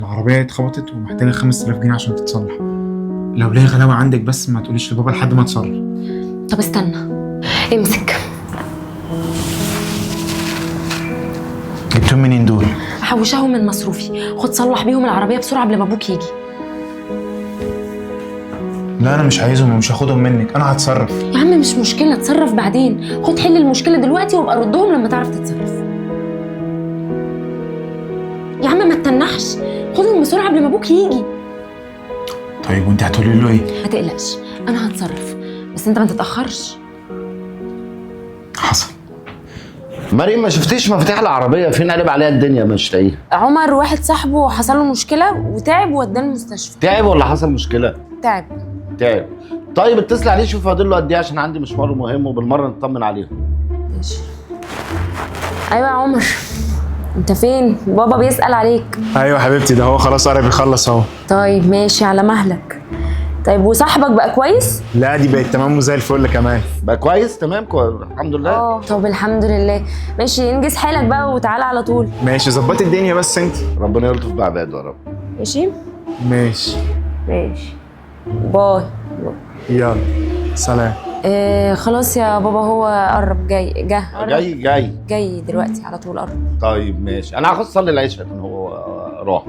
العربية اتخبطت ومحتاجة 5000 جنيه عشان تتصلح. لو ليا غلاوة عندك بس ما تقوليش لبابا لحد ما اتصرف. طب استنى، امسك. جبتهم منين دول؟ حوشهم من مصروفي، خد صلح بيهم العربية بسرعة قبل ما ابوك يجي. لا انا مش عايزهم ومش هاخدهم منك، انا هتصرف. يا عم مش مشكلة، اتصرف بعدين. خد حل المشكلة دلوقتي وابقى ردهم لما تعرف تتصرف. يا عم ما تتنحش، خدهم بسرعة قبل ما ابوك يجي. طيب وانت هتقولي له ايه؟ ما تقلقش، انا هتصرف، بس انت ما تتأخرش. حصل. مريم ما شفتيش مفاتيح العربيه فين؟ قلب عليها الدنيا مش لاقيها. عمر واحد صاحبه حصل له مشكلة وتعب ووداه المستشفى. تعب ولا حصل مشكله؟ تعب. تعب. طيب اتصل عليه شوف فاضل له قد ايه عشان عندي مشوار مهم وبالمره نطمن عليه. ماشي. ايوه يا عمر، انت فين؟ بابا بيسأل عليك. ايوه حبيبتي، ده هو خلاص قرب يخلص اهو. طيب ماشي على مهلك. طيب وصاحبك بقى كويس؟ لا دي بقت تمام وزي الفل كمان. بقى كويس تمام الحمد لله. طب الحمد لله. ماشي انجز حالك بقى وتعالى على طول. ماشي ظبطي الدنيا بس انت. ربنا يلطف بعباده يا رب. ماشي. ماشي. ماشي. باي. يلا سلام. خلاص يا بابا، هو قرب جاي جاي جاي دلوقتي على طول قرب. طيب ماشي انا هاخد اصلي العشاء عشان هو راح.